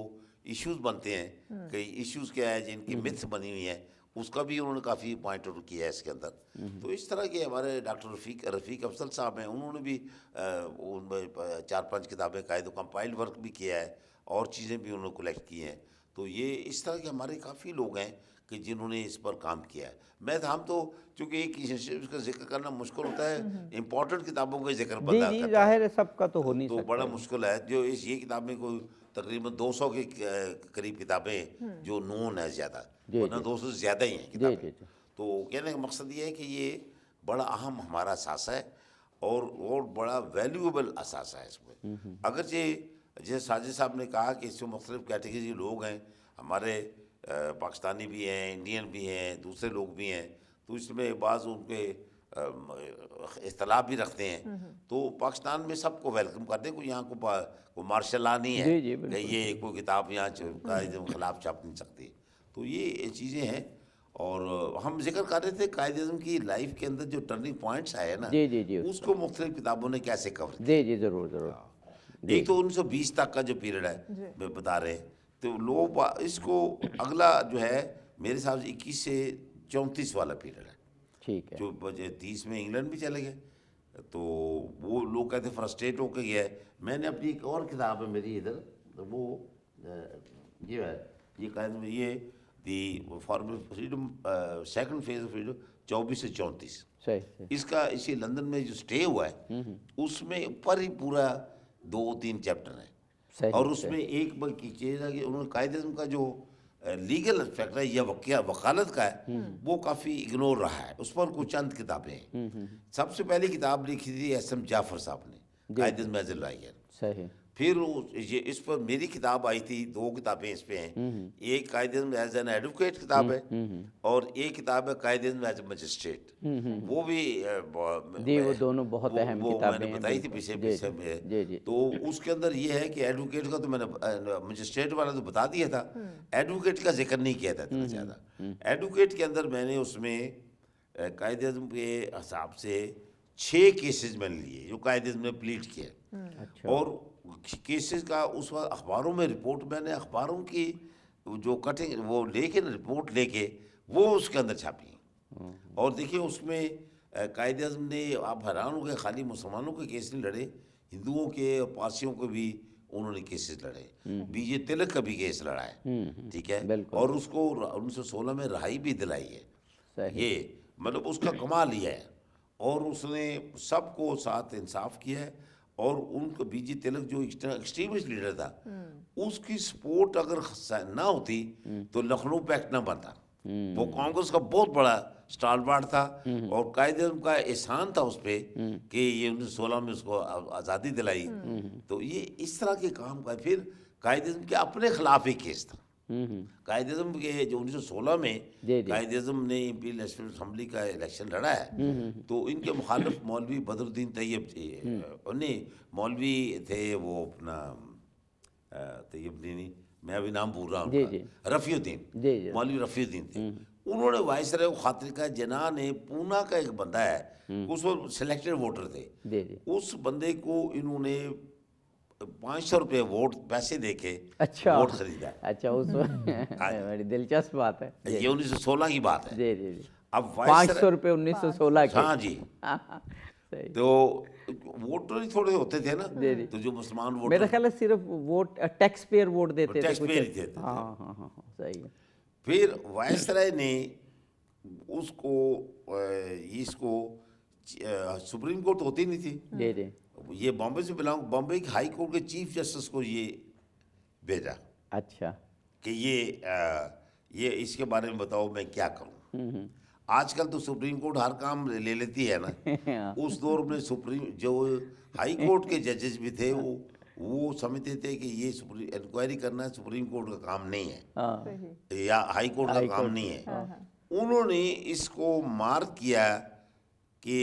इश्यूज़ बनते हैं, कई इश्यूज़ क्या है जिनकी मिथ्स बनी हुई हैं, उसका भी उन्होंने काफ़ी पॉइंट आउट किया है इसके अंदर। तो इस तरह के हमारे डॉक्टर रफ़ीक अफजल साहब हैं, उन्होंने भी उनमें 4-5 किताबें कायदे कंपाइल्ड वर्क भी किया है, और चीज़ें भी उन्होंने कलेक्ट की हैं। तो ये इस तरह के हमारे काफ़ी लोग हैं कि जिन्होंने इस पर काम किया है। हम तो चूँकि एक इनिशिएटिव का जिक्र करना मुश्किल होता है, इम्पोर्टेंट किताबों का जिक्र बंदा करता है, ज़ाहिर है सबका तो हो नहीं तो सकता, बड़ा मुश्किल है। जो ये किताबें कोई तकरीबन 200 के करीब किताबें जो नोन है ज़्यादा, वरना 200 से ज़्यादा ही हैं किताबें। तो कहने का मकसद ये है कि ये बड़ा अहम हमारा असासा है और बड़ा वैल्यूएबल असासा है इसमें। अगरचे जैसे साजिद साहब ने कहा कि इसमें मुख्तलिफ कैटेगरी के लोग हैं, हमारे पाकिस्तानी भी हैं, इंडियन भी हैं, दूसरे लोग भी हैं, तो इसमें बाज़ उनके इख्तलाफ भी रखते हैं। तो पाकिस्तान में सबको वेलकम करते हैं, कोई यहाँ को मार्शल लॉ नहीं है कि ये कोई किताब यहाँ कायदे-ए-आज़म के खिलाफ छाप नहीं सकती। तो ये चीज़ें हैं। और हम जिक्र कर रहे थे कायदे-ए-आज़म की लाइफ के अंदर जो टर्निंग पॉइंट्स आए ना, उसको मुख्तलिफ किताबों ने कैसे कवर किया। जी ज़रूर ज़रूर। एक तो 1920 तक का जो पीरियड है मैं बता रहे, तो लोग इसको अगला जो है मेरे हिसाब से 21 से 34 वाला पीरियड है, ठीक है, जो 30 में इंग्लैंड भी चले गए, तो वो लोग कहते फ्रस्ट्रेट होकर गया है। मैंने अपनी एक और किताब है मेरी इधर, तो वो ये है, ये कायदे में ये the formal freedom second phase of freedom 24 से 34 सही। इसका इसी लंदन में जो स्टे हुआ है उसमें ऊपर ही पूरा 2-3 चैप्टर है, और उसमें एक की चीज़ है कि उन्होंने कायदे-ए-आज़म का जो लीगल एस्पेक्ट है या वकालत का है वो काफ़ी इग्नोर रहा है। उस पर कुछ चंद किताबें हैं। सबसे पहली किताब लिखी थी एस.एम. जाफर साहब ने, कायदे-ए-आज़म एज़ ए लॉयर। सही। फिर ये इस पर मेरी किताब आई थी, 2 किताबें इस पे हैं। एक कायदे-ए-आज़म एज एन एडवोकेट किताब है, और एक किताब है कायदे-ए-आज़म एज ए मजिस्ट्रेट। वो भी वो दोनों बहुत अहम किताबें मैंने बताई थी पीछे में। तो उसके अंदर ये है कि एडवोकेट का तो मैंने मजिस्ट्रेट वाला तो बता दिया था, एडवोकेट का जिक्र नहीं किया था इतना ज़्यादा। एडवोकेट के अंदर मैंने उसमें कायदे-ए-आज़म के हिसाब से 6 केसेस मैंने लिए जो कायदे से मैंने प्लीट किए, अच्छा और केसेस का उस वक्त अखबारों में रिपोर्ट, मैंने अखबारों की जो कटिंग वो लेके ना, रिपोर्ट लेके वो उसके अंदर छापी, और देखिए उसमें कायदे आज़म ने, आप हैरान हो गए, खाली मुसलमानों के केस नहीं लड़े, हिंदुओं के और पारसियों के भी उन्होंने केसेस लड़े, बीजे तिलक का भी केस लड़ा है, ठीक है, बिल्कुल। और उसको 1916 में रिहाई भी दिलाई है। सही। ये मतलब उसका कमाल ये है, और उसने सबको साथ इंसाफ किया है, और उनको बीजे तिलक जो एक्सट्रीमिस्ट लीडर था, उसकी सपोर्ट अगर ना होती तो लखनऊ पैक्ट ना बनता। वो कांग्रेस का बहुत बड़ा स्टालवार्ड था, और कायदे-ए-आज़म का एहसान था उस पर कि ये 1916 में उसको आज़ादी दिलाई। तो ये इस तरह के काम का, फिर कायदे-ए-आज़म के अपने खिलाफ एक केस था। कायदे-ए-आज़म के जो 1916 में जी, जी। कायदे-ए-आज़म ने इंपीरियल नेशनल असेंबली का इलेक्शन लड़ा है, तो इनके मुखालिफ मौलवी बदरुद्दीन तैयब थे, नहीं मौलवी थे वो अपना तैयब नहीं, मैं अभी नाम भूल रहा हूँ जी, उनका, जी। रफ़ीउद्दीन, जी, जी। मौलवी रफ़ीउद्दीन थे। उन्होंने वाइसराय को खातिर का, जना ने पूना का एक बंदा है, उस वो सिलेक्टेड वोटर थे, जी, जी। उस बंदे को इन्होंने 500 रुपये वोट पैसे देके अच्छा वोट खरीदा है। अच्छा, उस बड़ी दिलचस्प बात है। जी, ये 1916 की बात है। जी, जी, जी। अब 500 रुपये 1916 के। हाँ जी, सही। तो वोटर ही थोड़े होते थे ना, तो जो मुसलमान मेरा वोटर ख्याल है सिर्फ वोट टैक्स पेयर वोट देते थे टैक्स कुछ। पेयर ही देते थे। हाँ हाँ हाँ हाँ, सही है। फिर वायसराय ने उसको इसको सुप्रीम कोर्ट होती नहीं थी, जी, जी। ये बॉम्बे से बिलोंग, बॉम्बे की हाई कोर्ट के चीफ जस्टिस को ये भेजा अच्छा। कि ये इसके बारे में बताओ मैं क्या करूं। आजकल तो सुप्रीम कोर्ट हर काम ले लेती है ना, उस दौर में सुप्रीम जो हाई कोर्ट के जजेस भी थे, वो समझते थे कि ये इंक्वायरी करना सुप्रीम कोर्ट का काम नहीं है, हाँ, या हाई कोर्ट का काम नहीं है। उन्होंने इसको मार्क किया कि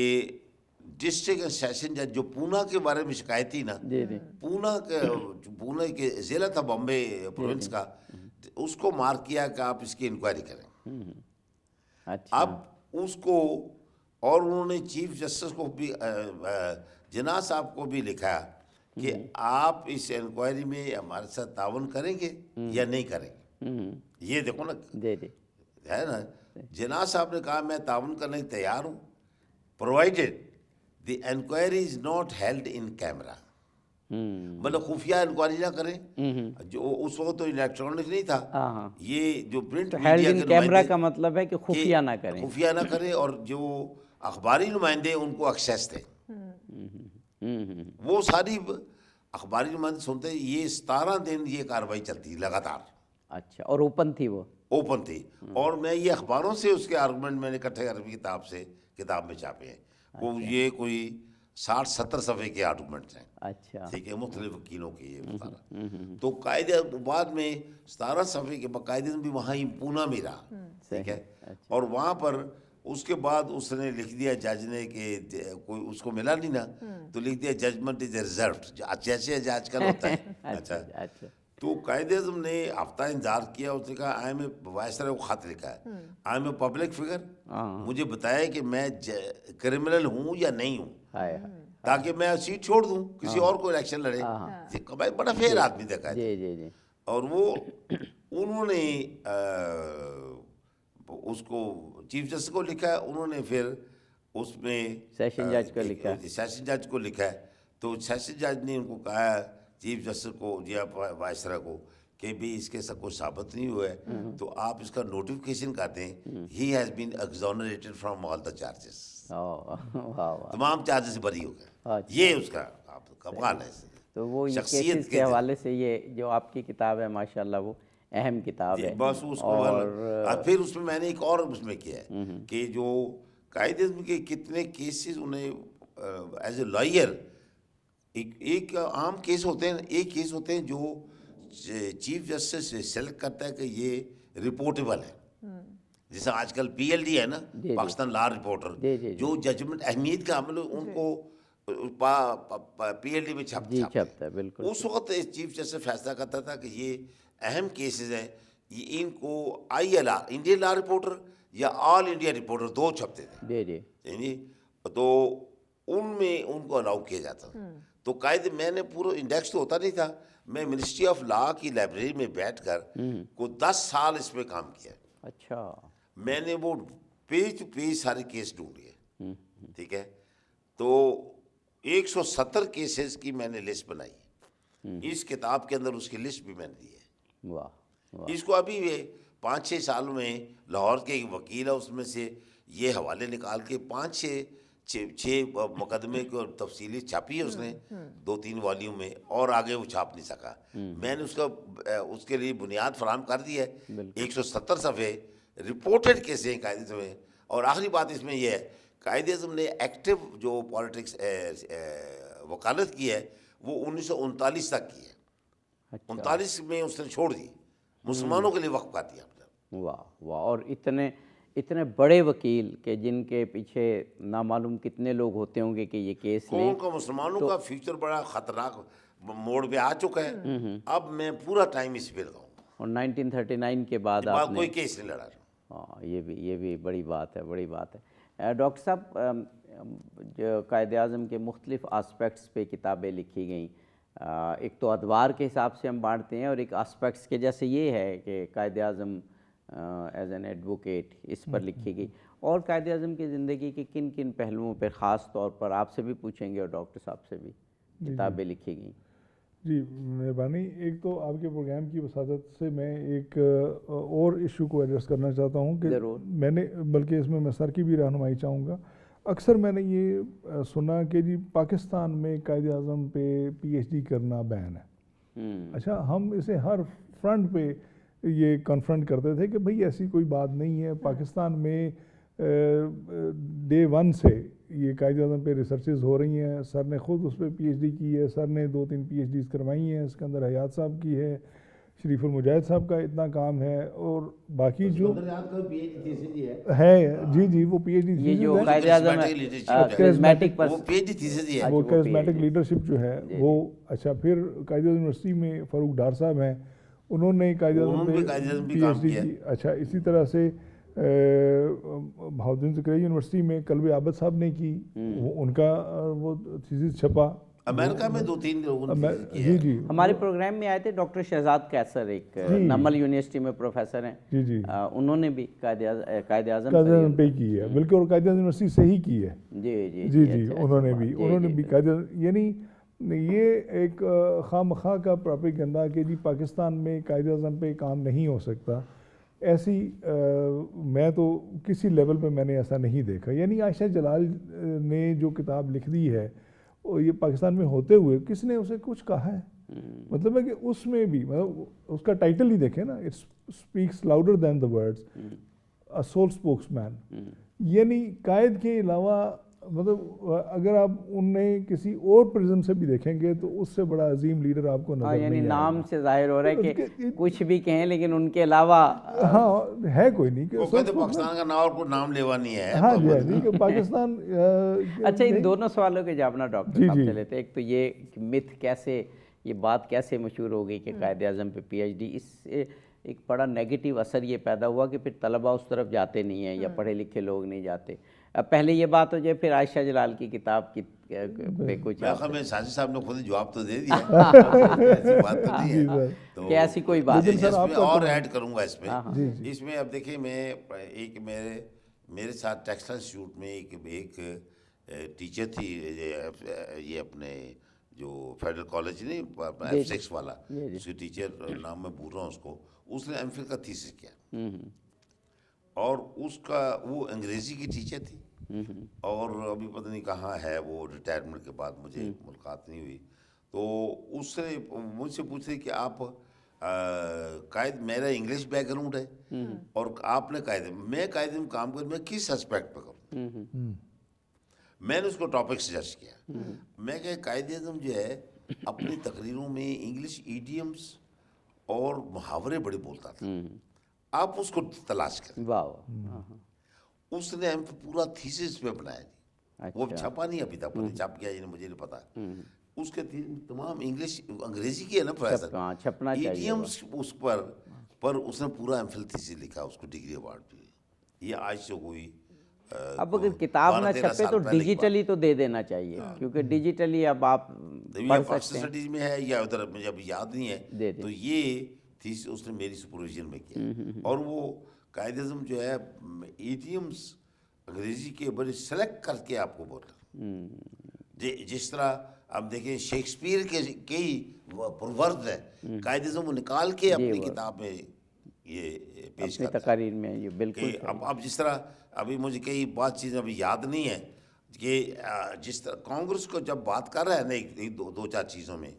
डिस्ट्रिक्ट सेशन जज जो पूना के बारे में शिकायत थी ना, जी, जी। पूना के जिला था बॉम्बे प्रोविंस का, उसको मार्क किया कि आप इसकी इंक्वायरी करें। अच्छा। अब उसको, और उन्होंने चीफ जस्टिस को भी जना साहब को भी लिखा कि आप इस इंक्वायरी में हमारे साथ तावन करेंगे या नहीं करेंगे। ये देखो ना, जी, जी। है ना, जना साहब ने कहा मैं तावन करने को तैयार हूँ, provided the inquiry is not held in camera, मतलब खुफिया इंक्वायरी ना करें। जो उस वक्त तो इलेक्ट्रॉनिक नहीं था, हाँ, हाँ। ये जो प्रिंट हेल्ड मीडिया इन के कैमरा नुमाइंदे का मतलब है कि खुफिया ना करें। खुफिया ना करें, और जो अखबारी नुमाइंदे उनको एक्सेस थे, वो सारी अखबारी नुमाइंदे सुनते। ये 17 दिन ये कार्रवाई चलती लगातार। अच्छा, और ओपन थी वो? ओपन थी, और मैं ये अखबारों से उसके आर्गूमेंट मैंने इकट्ठे अरबी किताब में छापे हैं। वो ये कोई 60-70 सफ़े के आर्गूमेंट्स हैं। अच्छा। ठीक है, मुख्तलिफ वकीलों के ये सारा। तो कायदे बाद में 17 सफ़े के बाकायदे भी वहाँ ही पूना में रहा, ठीक है। और वहाँ पर उसके बाद उसने लिख दिया जज ने कि कोई उसको मिला नहीं ना, तो लिख दिया जजमेंट इज रिजर्व्ड, जैसे आजकल होता है। अच्छा, अच्छा। तो कायदे-ए-आज़म ने हफ्ता इंतजार किया, उसने कहा आई एम ए, वायसराय को खत लिखा है, I am a public figure, मुझे बताया कि मैं क्रिमिनल हूँ या नहीं हूँ, ताकि मैं सीट छोड़ दूँ, किसी और को इलेक्शन लड़े। भाई बड़ा फेयर आदमी देखा है। जी, जी, जी। और वो उन्होंने उसको चीफ जस्टिस को लिखा है, उन्होंने फिर उसमें सेशन जज को लिखा है। सेशन जज को लिखा है। तो सेशन जज ने उनको कहा चीफ जस्टिस को या वायसराय को कि भी इसके सब कुछ साबित नहीं हुआ है, तो आप इसका नोटिफिकेशन कर दें, he has been exonerated from all the charges, तमाम चार्जेस से बरी हो गए। ये उसका आप कमाल है। तो वो शख्सियत केसेस के हवाले से ये जो आपकी किताब है माशाल्लाह वो अहम किताब है। बस उसको और फिर उसमें मैंने एक और उसमें किया है कि जो कायदे-ए-आज़म के कितने केसेस उन्हें एज ए लॉयर, एक आम केस होते हैं, एक केस होते हैं जो चीफ जस्टिस सेलेक्ट करता है कि ये रिपोर्टेबल है, जैसे आजकल PLD है ना, पाकिस्तान लॉ रिपोर्टर, जो जजमेंट अहमियत का अमल उनको PLD में छपता है। बिल्कुल। उस वक्त चीफ जस्टिस फैसला करता था कि ये अहम केसेस हैं, ये इनको ILR इंडियन लॉ रिपोर्टर या ऑल इंडिया रिपोर्टर 2 छपते थे। जी, जी। तो उनमें उनको अलाउ किया जाता था। तो कायदे मैंने पूरा इंडेक्स तो होता नहीं था, मैं मिनिस्ट्री ऑफ लॉ की लाइब्रेरी में बैठकर को 10 साल इस पे काम किया। अच्छा, मैंने वो पेज टू पेज सारे केस ढूंढ लिए, ठीक है। तो 170 केसेस की मैंने लिस्ट बनाई, इस किताब के अंदर उसकी लिस्ट भी मैंने दी है। वाह वाह, इसको अभी ये 5-6 साल में लाहौर के एक वकील है, उसमें से ये हवाले निकाल के 5-6 मुकदमे को तफसीली छापी है उसने 2-3 वॉल्यूम में, और आगे वो छाप नहीं सका। मैंने उसके लिए बुनियाद फराहम कर दी है। 170 सफ़े रिपोर्टेड केसें हैं कायदे में। और आखिरी बात इसमें यह है, कायदे आज़म ने एक्टिव जो पॉलिटिक्स वकालत की है वो 1939 तक की है। 39 में उसने छोड़ दी, मुसलमानों के लिए वक्फ कर दिया। वाह वाह। और इतने बड़े वकील के जिनके पीछे ना मालूम कितने लोग होते होंगे कि ये केस लें। को मुसलमानों का फ्यूचर बड़ा खतरनाक मोड़ पे आ चुका है। अब मैं पूरा टाइम इस पे लगाऊंगा। और 1939 के बाद आपने कोई केस नहीं लड़ा। हाँ, ये भी बड़ी बात है, बड़ी बात है। डॉक्टर साहब, जो कायदे आज़म के मुख्तलिफ़ आस्पेक्ट्स पे किताबें लिखी गई, एक तो अदवार के हिसाब से हम बांटते हैं, और एक आस्पेक्ट्स के जैसे ये है कि कायदे आज़म एज एन एडवोकेट, इस पर लिखी गई। और कायदे आज़म की ज़िंदगी के किन किन पहलुओं पर ख़ास तौर पर आपसे भी पूछेंगे और डॉक्टर साहब से भी किताबें लिखी गई। जी मेहरबानी। एक तो आपके प्रोग्राम की वसादत से मैं एक और इशू को एड्रेस करना चाहता हूँ कि मैंने, बल्कि इसमें मैं सर की भी रहनुमाई चाहूँगा। अक्सर मैंने ये सुना कि जी पाकिस्तान में कायदे आज़म पे PhD करना बैन है। अच्छा, हम इसे हर फ्रंट पे ये कन्फ्रंट करते थे कि भाई ऐसी कोई बात नहीं है। पाकिस्तान में डे 1 से ये कायदे आज़म पे रिसर्चेज हो रही हैं। सर ने ख़ुद उस पर PhD की है, सर ने 2-3 PhDs करवाई हैं। इसके अंदर हयात साहब की है, शरीफुल मुजाहिद साहब का इतना काम है, और बाकी जो है जी वो PhD ये जो कायदे आज़म कैरिज़मेटिक पर वो PhD थीसिस ही है, वो कैरिज़मेटिक लीडरशिप जो है वो। अच्छा, फिर कायदे आज़म यूनिवर्सिटी में फ़ारूक डार साहब हैं, उन्होंने कायदे आज़म पे PhD की। अच्छा, इसी तरह से बहाउद्दीन ज़करिया यूनिवर्सिटी में कल्बे आबद साहब ने की, उनका वो थीसिस छपा। अमेरिका में 2-3 लोगों ने जी हमारे प्रोग्राम में आए थे डॉक्टर शहजाद कैसर, एक नमल यूनिवर्सिटी में प्रोफेसर हैं। जी उन्होंने भी कायदे आज़म पे की है, बल्कि और कायदे आज़म यूनिवर्सिटी से ही की है। जी उन्होंने भी कायदे, यानी ये एक खामखा का प्रोपेगेंडा कि जी पाकिस्तान में कायदे आज़म पे काम नहीं हो सकता, ऐसी मैं तो किसी लेवल पे मैंने ऐसा नहीं देखा। यानी आयशा जलाल ने जो किताब लिख दी है, और ये पाकिस्तान में होते हुए किसने उसे कुछ कहा है? मतलब है कि उसमें भी, मतलब उसका टाइटल ही देखें ना, it speaks louder than the words, a sole spokesman. यानी कायद के अलावा, मतलब अगर आप उन्हें किसी और प्रिज्म से भी देखेंगे तो उससे बड़ा अजीम लीडर आपको नजर नहीं आएगा। नाम से जाहिर हो रहा है कि कुछ भी कहें, लेकिन उनके अलावा हाँ है कोई नहीं कि पाकिस्तान का नाम और नाम लेवा नहीं है। हाँ जी कि पाकिस्तान। अच्छा, इन दोनों सवालों के जवाब ना डॉक्टर साहब से लेते हैं। एक तो ये मिथ कैसे, ये बात कैसे मशहूर हो गई कि कायदे आज़म पे PhD, इससे एक बड़ा नेगेटिव असर ये पैदा हुआ कि फिर तलबा उस तरफ जाते नहीं हैं, या पढ़े लिखे लोग नहीं जाते। अब पहले ये बात हो जाए, फिर आयशा जलाल की किताब की पे कुछ साजिद साहब ने खुद जवाब तो दे दिया। ऐसी बात तो नहीं है, तो ऐसी कोई बात नहीं। इसमें और ऐड करूंगा इसमें अब देखिए, मैं मेरे साथ टेक्सटाइल इंस्टीट्यूट में एक टीचर थी, ये अपने जो फेडरल कॉलेज नहीं F6 वाला, उसकी टीचर नाम मैं भूल रहा हूँ उसको, उसने MPhil का थीसिस किया, और उसका वो अंग्रेजी की टीचर थी, और अभी पता नहीं कहाँ है वो, रिटायरमेंट के बाद मुझे मुलाकात नहीं हुई। तो उससे मुझसे पूछ रही कि आप मेरा इंग्लिश बैकग्राउंड है, और आपने मैं कायदे में काम कर, मैं किस एस्पेक्ट पे करूँ? मैंने उसको टॉपिक सजेस्ट किया। मैं कहा कायदे आज़म जो है अपनी तकरीरों में इंग्लिश ईडियम्स और मुहावरे बड़े बोलता था, आप उसको तलाश करें। वाह। उसने हम पूरा थीसिस पे बनाया। वो छपा नहीं अभी तक, छप गया ये मुझे नहीं पता। उसके तमाम इंग्लिश अंग्रेजी की है ना प्रोफेसर, छपना चाहिए ईडियम्स उस पर उसने पूरा MPhil थीसिस लिखा, उसको डिग्री अवार्ड भी। ये आज से कोई اب اگر کتاب نہ 12-13 چھپے سال تو پہلے کی بات۔ ڈیجیٹلی تو دے دینا چاہیے، کیونکہ ڈیجیٹلی اب آپ یہ پڑھ پاکستان سکتے ہیں۔ اسٹڈیز میں ہے یا ادھر مجھے ابھی یاد نہیں دے ہے، دیں۔ تو یہ تھیس اس نے میری سپرویژن میں کیا، اور وہ قائد اعظم جو ہے ایڈیمس انگریزی کے بڑے سلیکٹ کر کے آپ کو بولا، جس طرح آپ دیکھیں شیکسپیئر کے کئی پرورد ہیں، قائد اعظم نکال کے اپنی کتاب میں یہ پیش اپنی کرتا ہے تقاریر میں یہ بالکل کہ اب جس طرح ابھی مجھے کئی بات چیزیں ابھی یاد نہیں ہیں کہ جس طرح کانگریس کو جب بات کر رہا ہے نا دو چار چیزوں میں،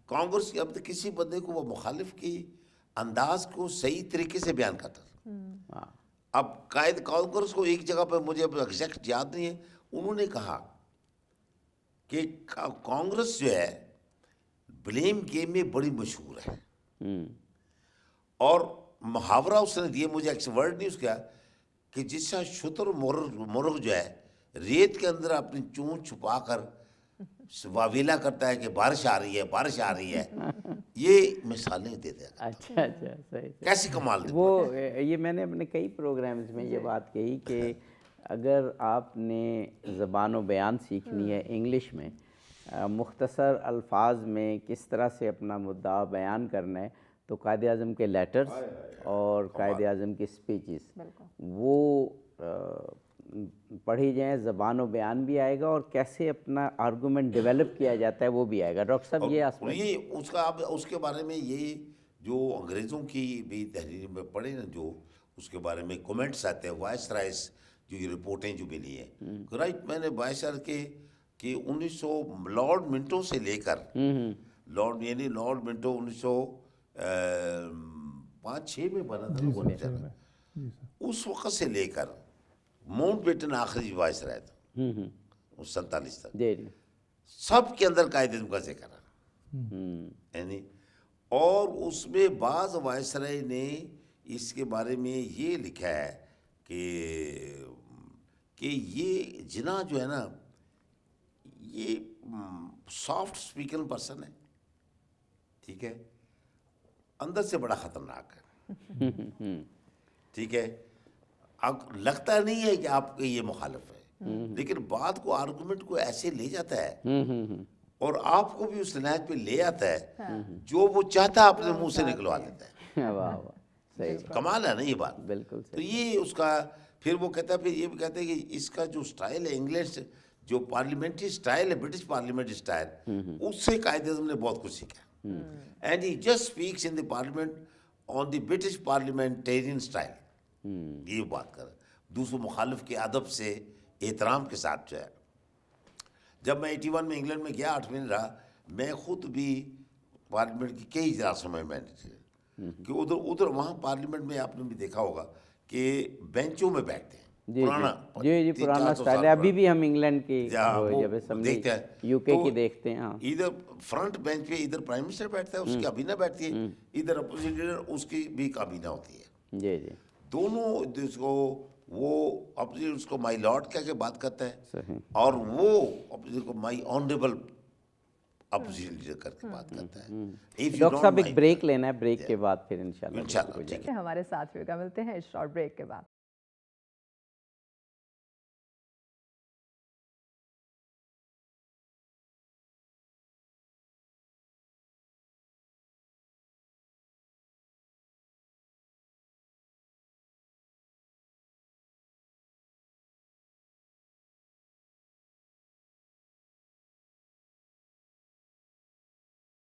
کانگریس اب تک کسی بندے کو وہ مخالف کی انداز کو صحیح طریقے سے بیان کرتا تھا۔ اب قائد کانگریس کو ایک جگہ پہ مجھے اب ایگزیکٹ یاد نہیں ہے، انہوں نے کہا کہ کانگریس جو ہے بلیم گیم میں بڑی مشہور ہے، اور محاورہ اس نے دیے، مجھے ورڈ نہیں اس کا، کہ جس طرح شتر مرغ جو ہے ریت کے اندر اپنی چونچ چھپا کر واویلا کرتا ہے کہ بارش آ رہی ہے، بارش آ رہی ہے، یہ مثالیں دیتے ہیں۔ اچھا اچھا، صحیح۔ کیسی کمال دی وہ یہ میں نے اپنے کئی پروگرامز میں یہ بات کہی کہ اگر آپ نے زبان و بیان سیکھنی ہے انگلش میں، مختصر الفاظ میں کس طرح سے اپنا مدعا بیان کرنا ہے، تو قائد اعظم کے لیٹرز اور قائد اعظم کی سپیچز وہ پڑھی جائیں، زبان و بیان بھی آئے گا، اور کیسے اپنا آرگومنٹ ڈیولپ کیا جاتا ہے وہ بھی آئے گا۔ ڈاکٹر صاحب یہ اس کے بارے میں یہ جو انگریزوں کی بھی تحریر میں پڑھے نا، جو اس کے بارے میں کومنٹس آتے ہیں، وائس رائس جو یہ رپورٹیں جو ملی ہیں، رائٹ، میں نے وائس رائس کے کہ 1900 لارڈ منٹو سے لے کر لارڈ منٹو 1905-6 میں بنا تھا، اس وقت سے لے کر ماؤنٹ بیٹن آخری وائس رائے تھا 47 تک، سب کے اندر قائد اعظم کا ذکر ہے، یعنی اور اس میں بعض وائس رائے نے اس کے بارے میں یہ لکھا ہے کہ یہ جناح جو ہے نا، یہ سافٹ اسپیکن پرسن ہے، ٹھیک ہے، اندر سے بڑا خطرناک ہے، ٹھیک ہے، اب لگتا نہیں ہے کہ آپ کے یہ مخالف ہے، لیکن بات کو آرگومنٹ کو ایسے لے جاتا ہے اور آپ کو بھی اس نہج پہ لے آتا ہے جو وہ چاہتا ہے اپنے منہ سے نکلوا لیتا ہے۔ کمال ہے نا یہ بات، بالکل۔ تو یہ اس کا پھر وہ کہتا ہے، پھر یہ بھی کہتا ہے کہ اس کا جو سٹائل ہے انگلش، جو پارلیمنٹری سٹائل ہے، برٹش پارلیمنٹری سٹائل، اس سے قائد اعظم نے بہت کچھ سیکھا، and he just speaks in the parliament on the British parliamentarian style, یہ بات کر دوسروں مخالف کے ادب سے احترام کے ساتھ جو ہے۔ جب میں 81 میں انگلینڈ میں گیا، 8 مہینے رہا، میں خود بھی پارلیمنٹ کی کئی اجلاسوں میں کہ ادھر وہاں پارلیمنٹ میں آپ نے بھی دیکھا ہوگا کہ بینچوں میں بیٹھتے ہیں، پرانا سٹائل ہے، ابھی بھی ہم انگلینڈ کی جب اسمبلی یو کے کی دیکھتے ہیں، ادھر فرنٹ بینچ پہ ادھر پرائم منسٹر بیٹھتا ہے، اس کی کابینہ بیٹھتی ہے، ادھر اپوزیشن لیڈر، اس کی بھی کابینہ ہوتی ہے، جی جی، دونوں کو وہ اپوزیشن اس کو مائی لارڈ کہہ کے بات کرتا ہے، اور وہ اپوزیشن کو مائی آنریبل اپوزیشن لیڈر کر کے بات کرتا ہے۔ ڈاکٹر صاحب ایک بریک لینا ہے، بریک کے بعد پھر انشاءاللہ انشاءاللہ ہمارے ساتھ ملتے ہیں اس شارٹ بریک کے بعد۔